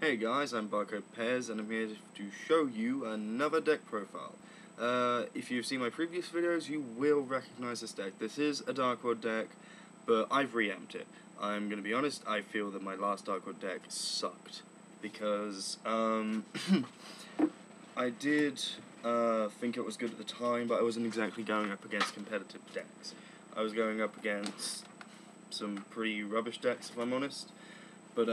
Hey guys, I'm Barco Pez and I'm here to show you another deck profile. If you've seen my previous videos, you will recognize this deck. This is a Dark World deck, but I've reamped it. I'm going to be honest, I feel that my last Dark World deck sucked. Because, I did think it was good at the time, but I wasn't exactly going up against competitive decks. I was going up against some pretty rubbish decks, if I'm honest. But,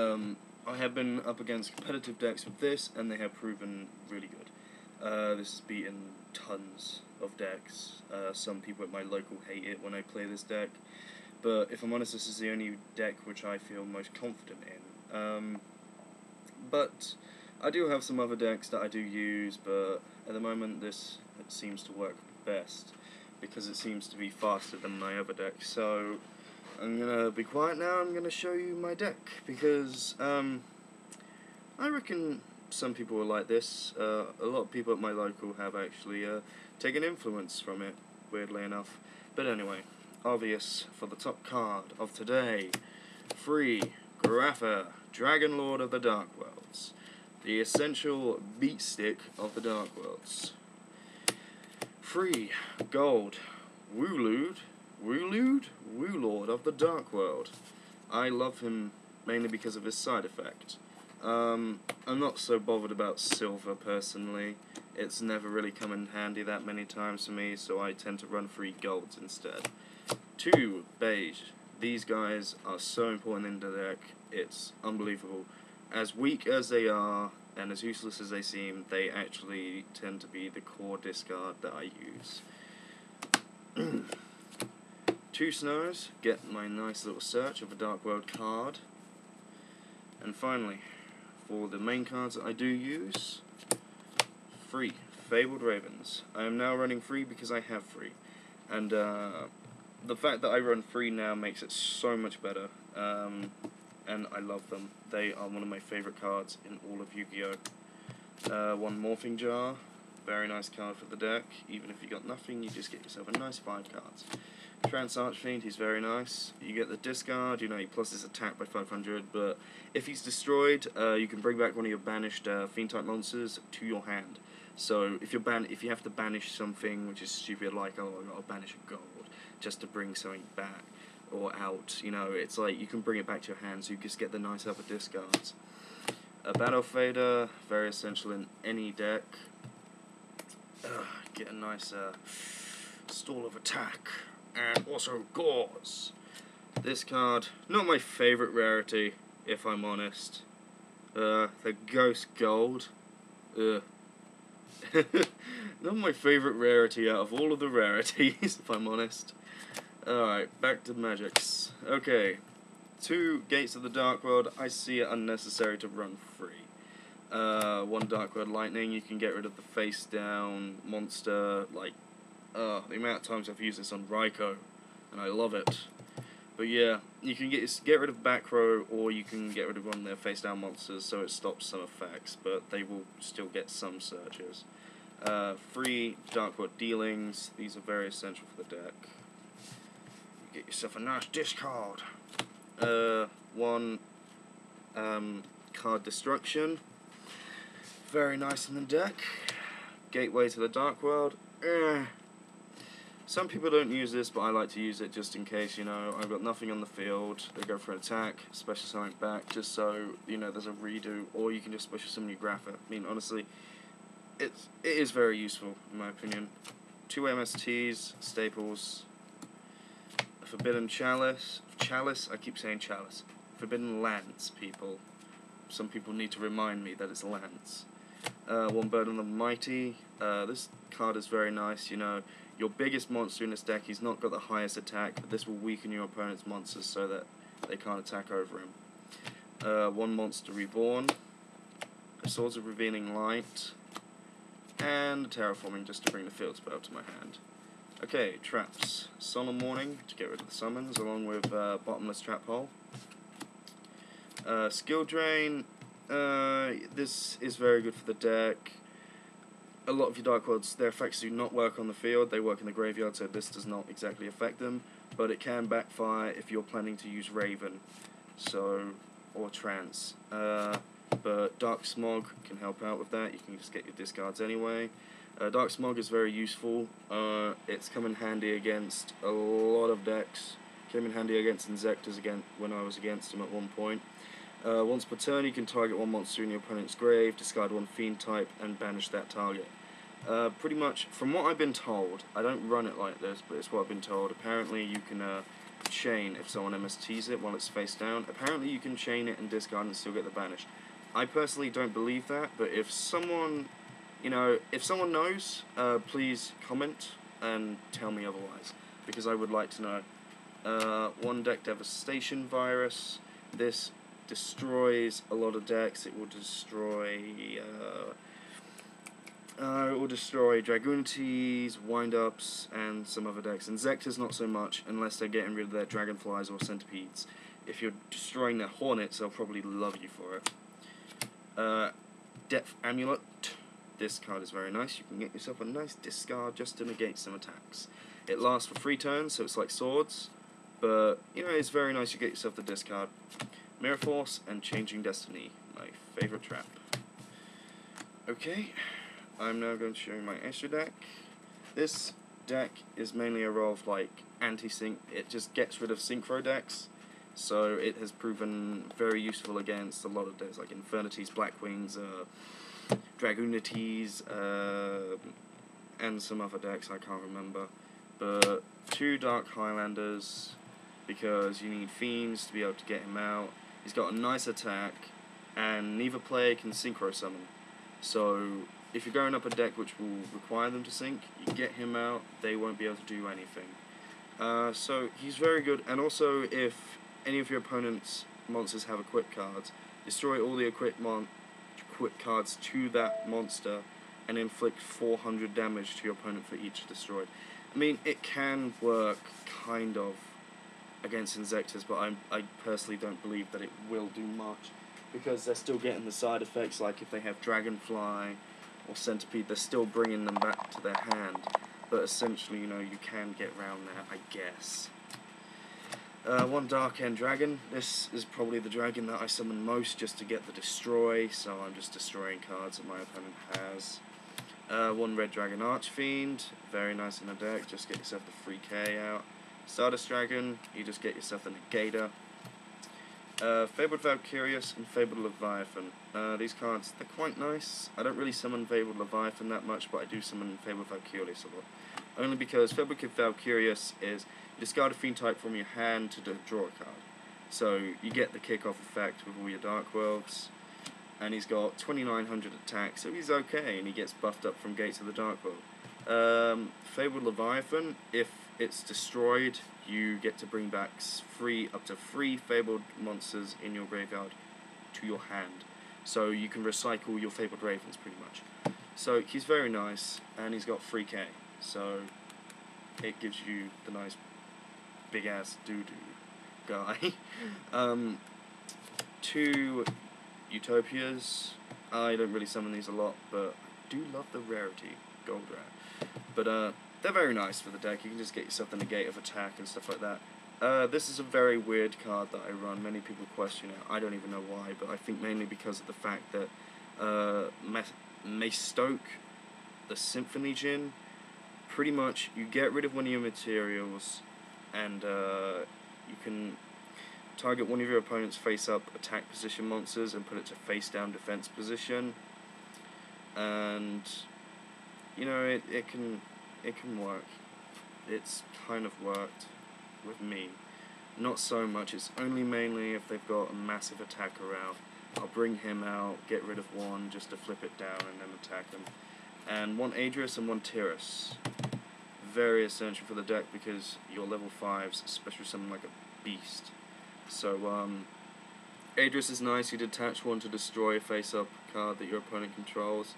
I have been up against competitive decks with this, and they have proven really good. This has beaten tons of decks. Some people at my local hate it when I play this deck, but if I'm honest, this is the only deck which I feel most confident in. But I do have some other decks that I do use, but at the moment this seems to work best, because it seems to be faster than my other deck. So I'm gonna be quiet now. I'm gonna show you my deck because I reckon some people will like this. A lot of people at my local have actually taken influence from it, weirdly enough. But anyway, obvious for the top card of today: Free Grapha, Dragon Lord of the Dark Worlds, the essential beat stick of the Dark Worlds. Free Gold, Woolord of the Dark World. I love him mainly because of his side effect. I'm not so bothered about silver personally. It's never really come in handy that many times for me, so I tend to run 3 golds instead. 2 beige. These guys are so important in the deck, it's unbelievable. As weak as they are, and as useless as they seem, they actually tend to be the core discard that I use. 2 snows, get my nice little search of a Dark World card. And finally, for the main cards that I do use, 3 Fabled Ravens. I am now running 3 because I have 3. And the fact that I run 3 now makes it so much better. And I love them. They are one of my favourite cards in all of Yu-Gi-Oh! 1 Morphing Jar, very nice card for the deck. Even if you got nothing, you just get yourself a nice 5 cards. Trance Archfiend, he's very nice. You get the discard, you know, he plus his attack by 500, but if he's destroyed, you can bring back one of your banished Fiend-type monsters to your hand. So if you have to banish something which is stupid, like, oh, I've got to banish a gold just to bring something back or out, you know, it's like you can bring it back to your hand, so you just get the nice other discards. A Battle Fader, very essential in any deck. Get a nice stall of attack. And also Gauze. This card, not my favourite rarity, if I'm honest. The Ghost Gold. Not my favourite rarity out of all of the rarities, if I'm honest. Alright, back to magics. Okay, 2 Gates of the Dark World. I see it unnecessary to run 3. 1 Dark World Lightning, you can get rid of the face down monster, like, the amount of times I've used this on Raikou, and I love it. But yeah, you can get rid of back row, or you can get rid of one of their face down monsters, so it stops some effects, but they will still get some searches. 3 Dark World Dealings, these are very essential for the deck. You get yourself a nice discard. 1 Card Destruction, very nice in the deck. Gateway to the Dark World. Some people don't use this, but I like to use it just in case, you know, I've got nothing on the field, they go for an attack, special something back, just so, you know, there's a redo, or you can just special summon your Grapha. I mean, honestly, it is very useful, in my opinion. 2 MSTs, staples, a Forbidden Chalice, I keep saying Chalice, Forbidden Lance, people. Some people need to remind me that it's Lance. 1 Burden of the Mighty, this card is very nice, you know, your biggest monster in this deck, he's not got the highest attack, but this will weaken your opponent's monsters so that they can't attack over him. 1 Monster Reborn, a Swords of Revealing Light, and a Terraforming just to bring the field spell to my hand. Okay, traps. Solemn Warning to get rid of the summons, along with Bottomless Trap Hole. Skill Drain, this is very good for the deck. A lot of your Dark Worlds, their effects do not work on the field, they work in the graveyard, so this does not exactly affect them, but it can backfire if you're planning to use Raven, or Trance. but Dark Smog can help out with that. You can just get your discards anyway. Dark Smog is very useful. It's come in handy against a lot of decks. Came in handy against Inzektor's again when I was against him at one point. Once per turn, you can target one monster in your opponent's grave, discard one fiend type, and banish that target. Pretty much, from what I've been told, I don't run it like this, but it's what I've been told. Apparently, you can chain if someone MSTs it while it's face down. Apparently, you can chain it and discard and still get the banish. I personally don't believe that, but if someone, if someone knows, please comment and tell me otherwise, because I would like to know. One deck Devastation Virus. This destroys a lot of decks. It will destroy Dragoonities, Wind-Ups, and some other decks. Inzektor's not so much, unless they're getting rid of their Dragonflies or Centipedes. If you're destroying their Hornets, they'll probably love you for it. Depth Amulet. This card is very nice. You can get yourself a nice discard just to negate some attacks. It lasts for 3 turns, so it's like swords. But, it's very nice you get yourself the discard. Mirror Force and Changing Destiny, my favourite trap. Okay, I'm now going to show you my extra deck. This deck is mainly a roll of anti-sync. It just gets rid of synchro decks, so it has proven very useful against a lot of decks like Infernities, Blackwings, Dragoonities, and some other decks I can't remember. But 2 Dark Highlanders, because you need Fiends to be able to get him out. He's got a nice attack, and neither player can synchro summon. So if you're going up a deck which will require them to sync, you get him out, they won't be able to do anything. So he's very good, and also if any of your opponent's monsters have equip cards, destroy all the equip cards to that monster and inflict 400 damage to your opponent for each destroyed. I mean, it can work, kind of, against Inzektor's, but I personally don't believe that it will do much, because they're still getting the side effects, like if they have Dragonfly or Centipede, they're still bringing them back to their hand, but essentially, you can get around that, I guess. 1 Dark End Dragon. This is probably the dragon that I summon most just to get the destroy, so I'm just destroying cards that my opponent has. 1 Red Dragon Archfiend, very nice in the deck, just get yourself the 3k out. Stardust Dragon, you just get yourself a Negator. Fabled Valkyrius and Fabled Leviathan. These cards, they're quite nice. I don't really summon Fabled Leviathan that much, but I do summon Fabled Valkyrius a lot. Only because Fabled Valkyrius is, you discard a fiend type from your hand to draw a card. So you get the kickoff effect with all your Dark Worlds. And he's got 2900 attack, so he's okay, and he gets buffed up from Gates of the Dark World. Fabled Leviathan, if it's destroyed, you get to bring back up to 3 Fabled monsters in your graveyard to your hand. So you can recycle your Fabled Ravens, pretty much. So he's very nice, and he's got 3k, so it gives you the nice big-ass doo-doo guy. 2 Utopias. I don't really summon these a lot, but I do love the rarity, Gold Rare. But they're very nice for the deck. You can just get yourself the negate of attack and stuff like that. This is a very weird card that I run. Many people question it. I don't even know why, but I think mainly because of the fact that Maystoke, the Symphony Djinn, pretty much you get rid of one of your materials, and you can target one of your opponent's face-up attack position monsters and put it to face-down defense position, and it can work. It's kind of worked with me. Not so much. It's only mainly if they've got a massive attacker out. I'll bring him out, get rid of one just to flip it down and then attack him. And 1 Adris and 1 Tiras. Very essential for the deck because your level 5s, especially something like a beast. So, Adris is nice. You detach one to destroy a face-up card that your opponent controls.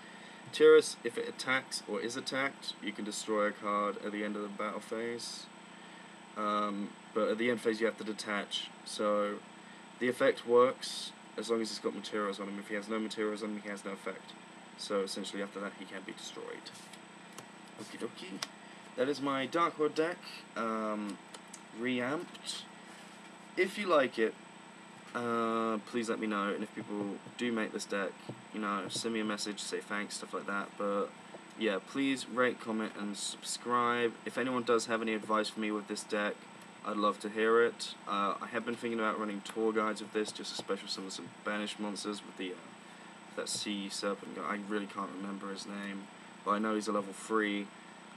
Tiras, if it attacks or is attacked, you can destroy a card at the end of the battle phase. But at the end phase you have to detach. So the effect works as long as he's got materials on him. If he has no materials on him, he has no effect. So essentially after that he can be destroyed. Okie dokie. That is my Dark World deck. Reamped. If you like it, please let me know, and if people do make this deck, you know, send me a message, say thanks, stuff like that. But yeah, please rate, comment, and subscribe. If anyone does have any advice for me with this deck, I'd love to hear it. I have been thinking about running tour guides with this, just especially some banished monsters with the that sea serpent guy. I really can't remember his name, but I know he's a level 3.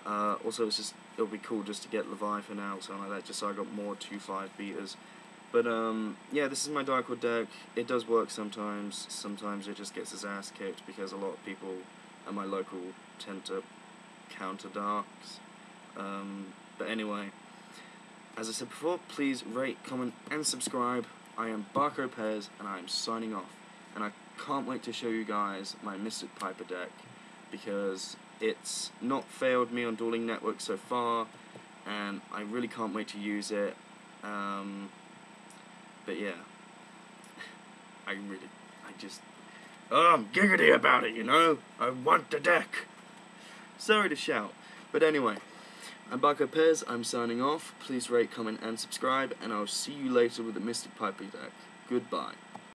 Also, it'll be cool just to get Leviathan out, something like that, just so I got more 2/5 beaters. But yeah, this is my Dark World deck. It does work sometimes. Sometimes it just gets his ass kicked because a lot of people at my local tend to counter Darks. But anyway, as I said before, please rate, comment, and subscribe. I am Barco Pez, and I am signing off. And I can't wait to show you guys my Mystic Piper deck, because it's not failed me on Dueling Network so far, and I really can't wait to use it. But yeah, I'm giggity about it, you know? I want the deck. Sorry to shout. But anyway, I'm Barco Pez, I'm signing off. Please rate, comment, and subscribe, and I'll see you later with the Mystic Piper deck. Goodbye.